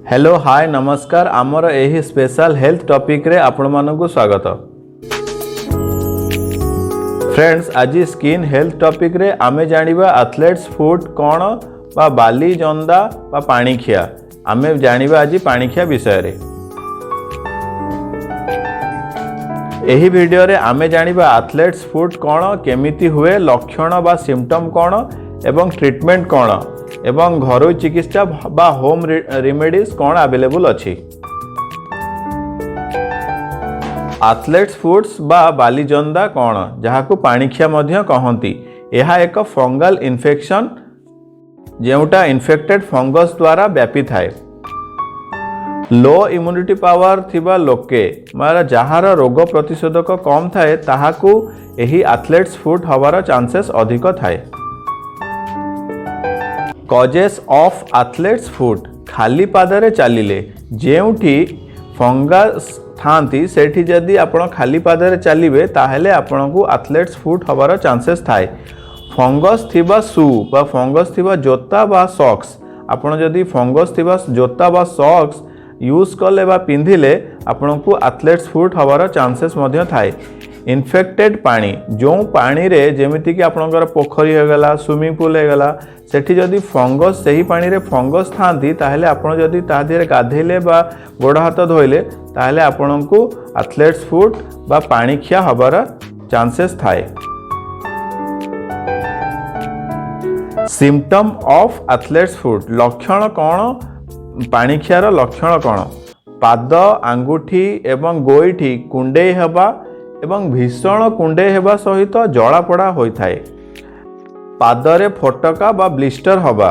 Hello hi नमस्कार आमर एही स्पेशल हेल्थ टॉपिक रे आपण मानकु स्वागत। फ्रेंड्स आज स्किन हेल्थ टॉपिक रे आमे जानिबा एथलेट्स फूड कौन बा बाली जंदा बा पाणीखिया आमे जानिबा आज पाणीखिया विषय रे। एही वीडियो रे आमे जानिबा एथलेट्स फूड कौन केमिति हुए लक्षण बा सिम्पटम कौन एवं ट्रीटमेंट कौन एवं घरोई चिकित्सा बा होम रेमेडीज कौन अवेलेबल अछि। एथलेट्स फूड्स बा बालीजंदा कौन जहाकू पाणीखिया मध्य कहंती। यह एक फंगल इन्फेक्शन जेउटा इन्फेक्टेड फंगस द्वारा व्यापी थाए। लो इम्यूनिटी पावर थिबा लोके मारा जहार रोग प्रतिशोधक कम थाए ताहाकू एही एथलेट्स फूड हवार चांसेस अधिक थाए। कॉजेस ऑफ एथलेट्स फूड खाली पादरे चलिले जेउठी फंगस थांती सेठी जदि आपण खाली पादरे चलिबे ताहेले आपणकू एथलेट्स फूड हवार चांसेस थाए। फंगस थिबा शू बा फंगस थिबा जोता बा सॉक्स आपण जदि फंगस थिबा जोता बा सॉक्स यूज कले बा पिंधिले आपणकू एथलेट्स फूड हवार चांसेस मध्य थाए। इन्फेक्टेड पानी जो पानी रे जेमिति कि आपणकर पोखरी हो गला स्विमिंग पूल हो गला सेठी जदि फंगस सही पानी रे फंगस थांती ताहेले आपण जदि ता दिरे गाधेले बा गोड़ हाथ धोइले ताहेले आपणकू एथलेट्स फूड बा पाणीखिया हबार चांसेस थाए। सिम्पटम ऑफ एथलेट्स फूड लक्षण कौन पाणीखियार लक्षण कौन पाद आंगुठी एवं गोईठी कुंडे हेबा एवं भीषण कुंडे हेबा सहित जला पड़ा होइथाए। पादरे फोटका बा ब्लिस्टर हवा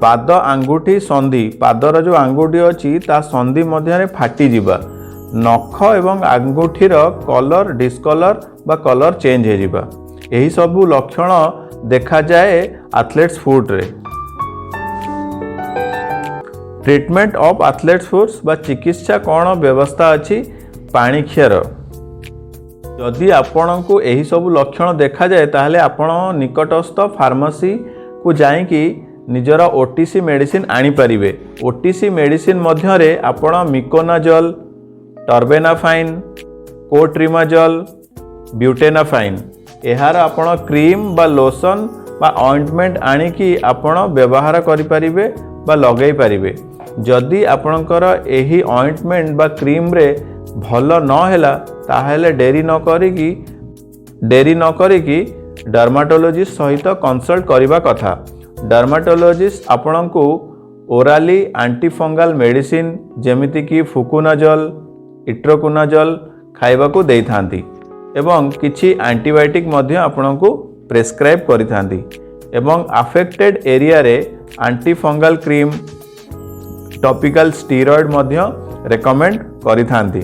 पाद आंगुठी संधि पादर जो आंगुठी अछि ता संधि मध्य फाटी जिबा नख एवं आंगुठीर कलर डिस्कलर बा कलर चेंज हो जिबा एही सबु लक्षण देखा जाए एथलेट्स फूड रे। ट्रीटमेंट ऑफ एथलेट्स फूड्स बा चिकित्सा कौन व्यवस्था अछि पाणीखियार जदि आपणको एही सब लक्षण देखा जाए ताहले आपण निकटस्थ फार्मेसी को जाइकी निजर ओटीसी मेडिसिन आनी परिबे। ओटीसी मेडिसिन मध्य रे आपण मिकोनाजल टर्बेनाफाइन कोट्रिमाजल ब्यूटेनाफाइन एहार आपण क्रीम बा लोशन बा ऑइंटमेंट आनिकी आपण व्यवहार करि परिबे बा लगै परिबे। जदि आपणकर एही ऑइंटमेंट बा क्रीम रे भल न हैला ताहेले डेरी न करिकी डर्माटोलॉजिस्ट सहित कंसल्ट करिबा कथा। डर्माटोलॉजिस्ट आपणको ओराली एंटीफंगल मेडिसिन जेमिति कि फुकुनाजल इट्रोकुनाजल खाइबाकू देई थांती एवं किछि एंटीबायोटिक मध्य आपणको प्रेस्क्राइब करि थांती एवं अफेक्टेड एरिया रे एंटीफंगल क्रीम टॉपिकल स्टेरॉइड मध्य रेकमेंड करि थांती।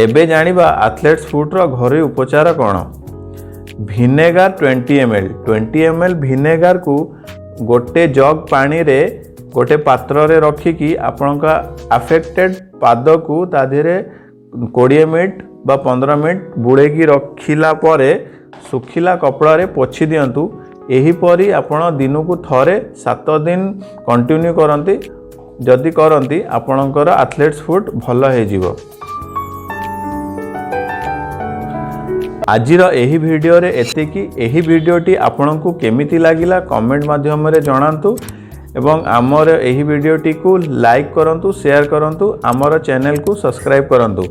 एबे जानिबा एथलेट्स फूड रो घरोई उपचार कौन। विनेगार 20 ml विनेगार को गोटे जग पानी रे गोटे पात्र रे रखिकी आपनका अफेक्टेड पाद को ता धीरे 20 मिनट बा 15 मिनट बुड़े की रखिला परे सुखिला कपड़ा रे पोछि दियंतु। एही परी आपण दिन को थरे 7 दिन कंटिन्यू करंती जदि करंती आपणकर एथलेट्स फूड भल हो जिवो। आजिर एही वीडियो रे एतिकी एही वीडियोटी आपणको केमिति लागिला कमेंट माध्यम रे जणांतु एवं आमर एही वीडियोटी को लाइक करंतु शेयर करंतु आमर चैनल को सब्सक्राइब करंतु।